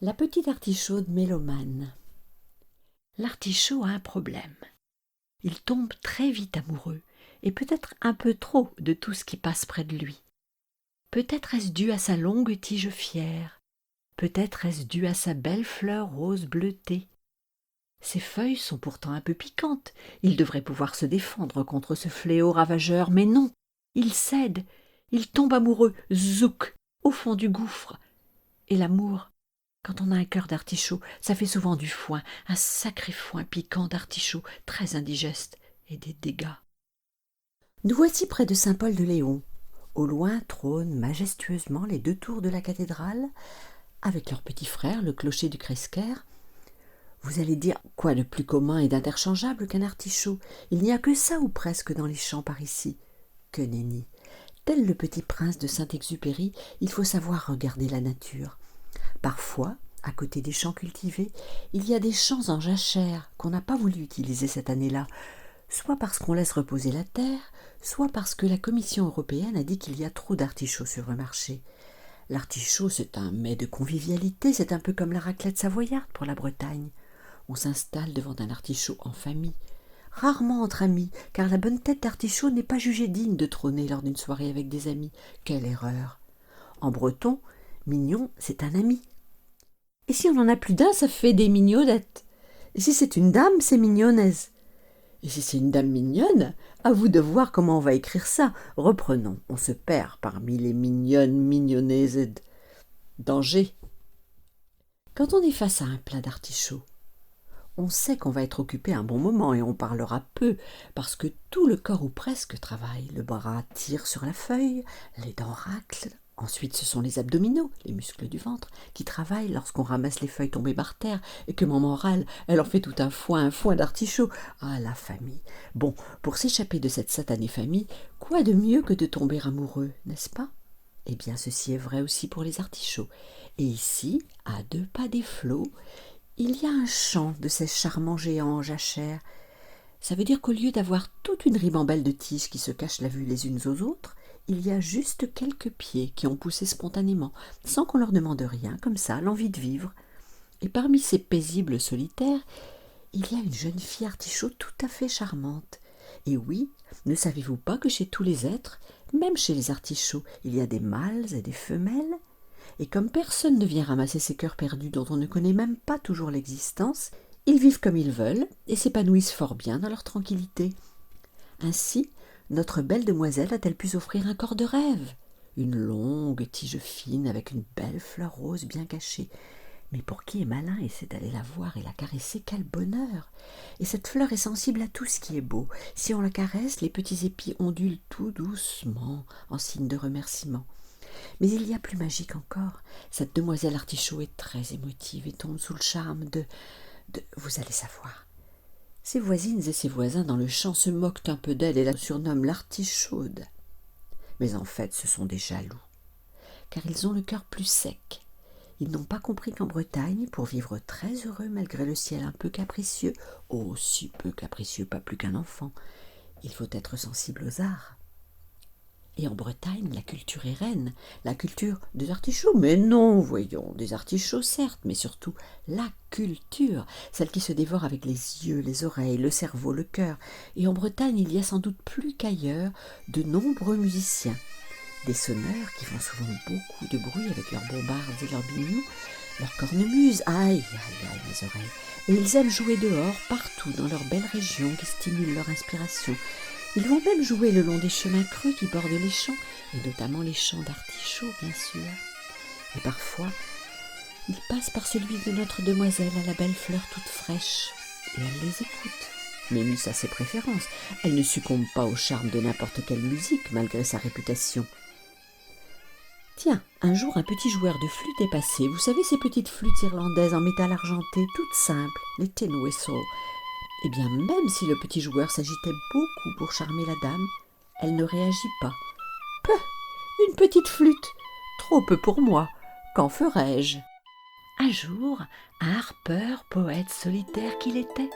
La petite artichaude mélomane. L'artichaut a un problème. Il tombe très vite amoureux, et peut-être un peu trop de tout ce qui passe près de lui. Peut-être est-ce dû à sa longue tige fière, peut-être est-ce dû à sa belle fleur rose bleutée. Ses feuilles sont pourtant un peu piquantes, il devrait pouvoir se défendre contre ce fléau ravageur, mais non, il cède, il tombe amoureux, zouk, au fond du gouffre. Et l'amour, quand on a un cœur d'artichaut, ça fait souvent du foin, un sacré foin piquant d'artichaut, très indigeste, et des dégâts. Nous voici près de Saint-Paul-de-Léon. Au loin trônent majestueusement les 2 tours de la cathédrale, avec leur petit frère, le clocher du Cresker. Vous allez dire, quoi de plus commun et d'interchangeable qu'un artichaut? Il n'y a que ça ou presque dans les champs par ici. Que nenni! Tel le petit prince de Saint-Exupéry, il faut savoir regarder la nature. Parfois, à côté des champs cultivés, il y a des champs en jachère qu'on n'a pas voulu utiliser cette année-là, soit parce qu'on laisse reposer la terre, soit parce que la Commission européenne a dit qu'il y a trop d'artichauts sur le marché. L'artichaut, c'est un mets de convivialité, c'est un peu comme la raclette savoyarde pour la Bretagne. On s'installe devant un artichaut en famille, rarement entre amis, car la bonne tête d'artichaut n'est pas jugée digne de trôner lors d'une soirée avec des amis. Quelle erreur! En breton, mignon, c'est un ami. Et si on en a plus d'un, ça fait des mignonnettes. Et si c'est une dame, c'est mignonnaise. Et si c'est une dame mignonne, à vous de voir comment on va écrire ça. Reprenons, on se perd parmi les mignonnes, mignonnaises. Danger. Quand on est face à un plat d'artichaut, on sait qu'on va être occupé un bon moment et on parlera peu, parce que tout le corps ou presque travaille. Le bras tire sur la feuille, les dents raclent. Ensuite, ce sont les abdominaux, les muscles du ventre, qui travaillent lorsqu'on ramasse les feuilles tombées par terre et que maman râle. Elle en fait tout un foin d'artichaut. Ah, la famille! Bon, pour s'échapper de cette satanée famille, quoi de mieux que de tomber amoureux, n'est-ce pas? Eh bien, ceci est vrai aussi pour les artichauts. Et ici, à 2 pas des flots, il y a un champ de ces charmants géants en jachère. Ça veut dire qu'au lieu d'avoir toute une ribambelle de tiges qui se cachent la vue les unes aux autres, il y a juste quelques pieds qui ont poussé spontanément, sans qu'on leur demande rien, comme ça, l'envie de vivre. Et parmi ces paisibles solitaires, il y a une jeune fille artichaut tout à fait charmante. Et oui, ne savez-vous pas que chez tous les êtres, même chez les artichauts, il y a des mâles et des femelles? Et comme personne ne vient ramasser ces cœurs perdus dont on ne connaît même pas toujours l'existence, ils vivent comme ils veulent et s'épanouissent fort bien dans leur tranquillité. Ainsi, notre belle demoiselle a-t-elle pu s'offrir un corps de rêve, une longue tige fine avec une belle fleur rose bien cachée. Mais pour qui est malin essaie d'aller la voir et la caresser, quel bonheur! Et cette fleur est sensible à tout ce qui est beau. Si on la caresse, les petits épis ondulent tout doucement en signe de remerciement. Mais il y a plus magique encore. Cette demoiselle artichaut est très émotive et tombe sous le charme de... Vous allez savoir. Ses voisines et ses voisins dans le champ se moquent un peu d'elle et la surnomment l'artichaude. Mais en fait, ce sont des jaloux, car ils ont le cœur plus sec. Ils n'ont pas compris qu'en Bretagne, pour vivre très heureux malgré le ciel un peu capricieux, oh si peu capricieux, pas plus qu'un enfant, il faut être sensible aux arts. Et en Bretagne, la culture est reine, la culture des artichauts. Mais non, voyons, des artichauts certes, mais surtout la culture, celle qui se dévore avec les yeux, les oreilles, le cerveau, le cœur. Et en Bretagne, il y a sans doute plus qu'ailleurs de nombreux musiciens, des sonneurs qui font souvent beaucoup de bruit avec leurs bombardes et leurs binious, leurs cornemuses, aïe, aïe, aïe, mes oreilles. Et ils aiment jouer dehors, partout, dans leur belle région qui stimule leur inspiration. Ils vont même jouer le long des chemins creux qui bordent les champs, et notamment les champs d'artichauts, bien sûr. Et parfois, ils passent par celui de notre demoiselle à la belle fleur toute fraîche, et elle les écoute. Mais Miss a ses préférences. Elle ne succombe pas au charme de n'importe quelle musique, malgré sa réputation. Tiens, un jour, un petit joueur de flûte est passé. Vous savez, ces petites flûtes irlandaises en métal argenté, toutes simples, les tin whistles. Eh bien, même si le petit joueur s'agitait beaucoup pour charmer la dame, elle ne réagit pas. Peuh, une petite flûte, trop peu pour moi, qu'en ferais-je? Un jour, un harpeur, poète solitaire qu'il était,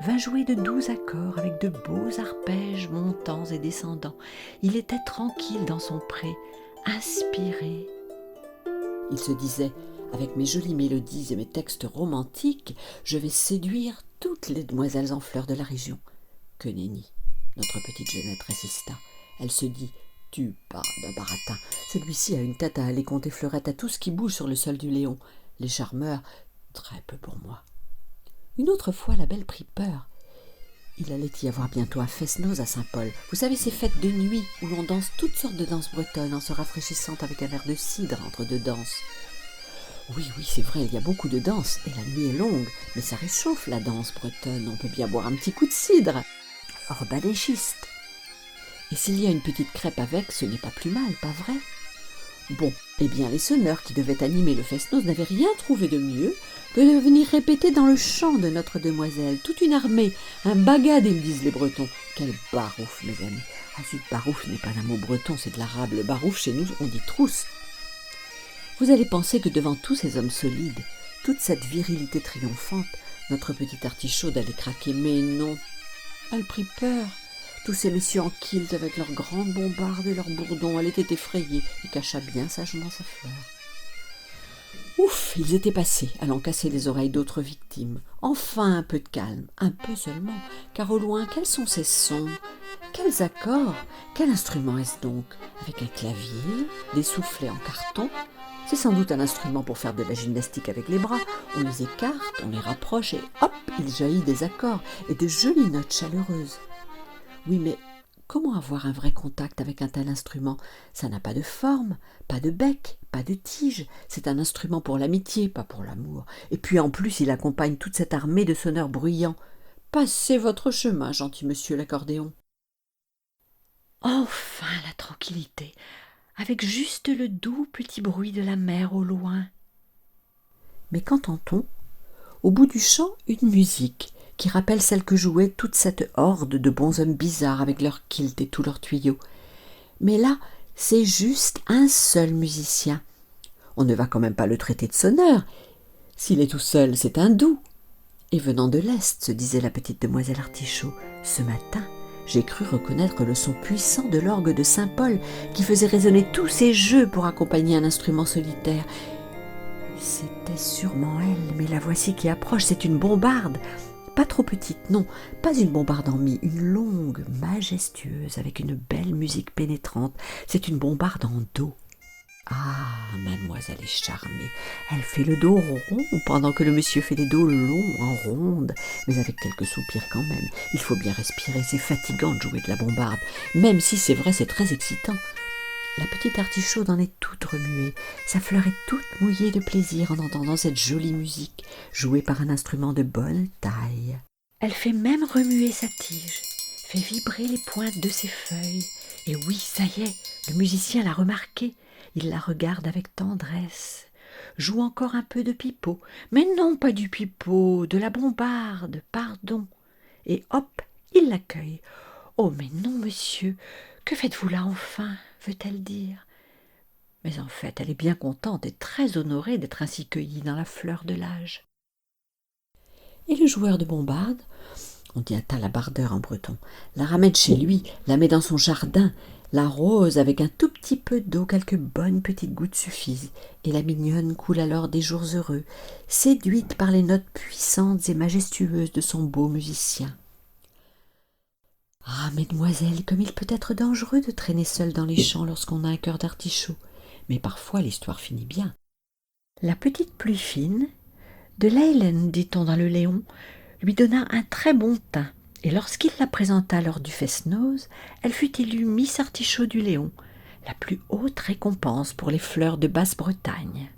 vint jouer de doux accords avec de beaux arpèges montants et descendants. Il était tranquille dans son pré, inspiré. Il se disait: Avec mes jolies mélodies et mes textes romantiques, je vais séduire toutes les demoiselles en fleurs de la région. » Que nenni, notre petite Jeannette résista. Elle se dit « Tu parles d'un baratin. Celui-ci a une tête à aller compter fleurette à tout ce qui bouge sur le sol du Léon. Les charmeurs, très peu pour moi. » Une autre fois, la belle prit peur. Il allait y avoir bientôt un fest-noz à Saint-Paul. Vous savez, ces fêtes de nuit où l'on danse toutes sortes de danses bretonnes en se rafraîchissant avec un verre de cidre entre deux danses. Oui, c'est vrai, il y a beaucoup de danses et la nuit est longue, mais ça réchauffe la danse bretonne. On peut bien boire un petit coup de cidre. Repas des schistes. Et s'il y a une petite crêpe avec, ce n'est pas plus mal, pas vrai? Bon, eh bien, les sonneurs qui devaient animer le fest-noz n'avaient rien trouvé de mieux que de venir répéter dans le chant de notre demoiselle, toute une armée, un bagad, ils disent les Bretons. Quel barouf, mes amis. Ah zut, barouf n'est pas un mot breton, c'est de l'arabe. Le barouf, chez nous, on dit trousse. Vous allez penser que devant tous ces hommes solides, toute cette virilité triomphante, notre petite artichaut allait craquer, mais non. Elle prit peur. Tous ces messieurs en kilt avec leurs grandes bombardes et leurs bourdons, elle était effrayée et cacha bien sagement sa fleur. Ouf, ils étaient passés, allant casser les oreilles d'autres victimes. Enfin un peu de calme, un peu seulement, car au loin, quels sont ces sons? Quels accords? Quel instrument est-ce donc? Avec un clavier, des soufflets en carton? C'est sans doute un instrument pour faire de la gymnastique avec les bras. On les écarte, on les rapproche et hop, il jaillit des accords et de jolies notes chaleureuses. Oui, mais comment avoir un vrai contact avec un tel instrument? Ça n'a pas de forme, pas de bec, pas de tige. C'est un instrument pour l'amitié, pas pour l'amour. Et puis en plus, il accompagne toute cette armée de sonneurs bruyants. Passez votre chemin, gentil monsieur l'accordéon. Enfin la tranquillité, avec juste le doux petit bruit de la mer au loin. Mais qu'entend-on? Au bout du champ, une musique qui rappelle celle que jouait toute cette horde de bonshommes bizarres avec leurs kilts et tous leurs tuyaux. Mais là, c'est juste un seul musicien. On ne va quand même pas le traiter de sonneur. S'il est tout seul, c'est un doux. Et venant de l'Est, se disait la petite demoiselle Artichaut, ce matin, j'ai cru reconnaître le son puissant de l'orgue de Saint-Paul qui faisait résonner tous ses jeux pour accompagner un instrument solitaire. C'était sûrement elle, mais la voici qui approche, c'est une bombarde. Pas trop petite, non, pas une bombarde en mie, une longue, majestueuse, avec une belle musique pénétrante. C'est une bombarde en do. Ah, mademoiselle est charmée. Elle fait le dos rond pendant que le monsieur fait des dos longs en ronde, mais avec quelques soupirs quand même. Il faut bien respirer, c'est fatigant de jouer de la bombarde, même si c'est vrai, c'est très excitant. La petite Artichaut en est toute remuée, sa fleur est toute mouillée de plaisir en entendant cette jolie musique, jouée par un instrument de bonne taille. Elle fait même remuer sa tige, fait vibrer les pointes de ses feuilles, et oui, ça y est, le musicien l'a remarqué, il la regarde avec tendresse, joue encore un peu de pipeau, mais non pas du pipeau, de la bombarde, pardon, et hop, il l'accueille. Oh, mais non, monsieur, que faites-vous là enfin, veut-elle dire. Mais en fait, elle est bien contente et très honorée d'être ainsi cueillie dans la fleur de l'âge. Et le joueur de bombarde, on dit un talabardeur en breton, la ramène chez lui, la met dans son jardin, l'arrose avec un tout petit peu d'eau, quelques bonnes petites gouttes suffisent, et la mignonne coule alors des jours heureux, séduite par les notes puissantes et majestueuses de son beau musicien. Ah, mesdemoiselles, comme il peut être dangereux de traîner seule dans les champs lorsqu'on a un cœur d'artichaut, mais parfois l'histoire finit bien. La petite pluie fine, de Leylen, dit-on dans le Léon, lui donna un très bon teint, et lorsqu'il la présenta lors du fest-noz, elle fut élue Miss Artichaut du Léon, la plus haute récompense pour les fleurs de Basse-Bretagne.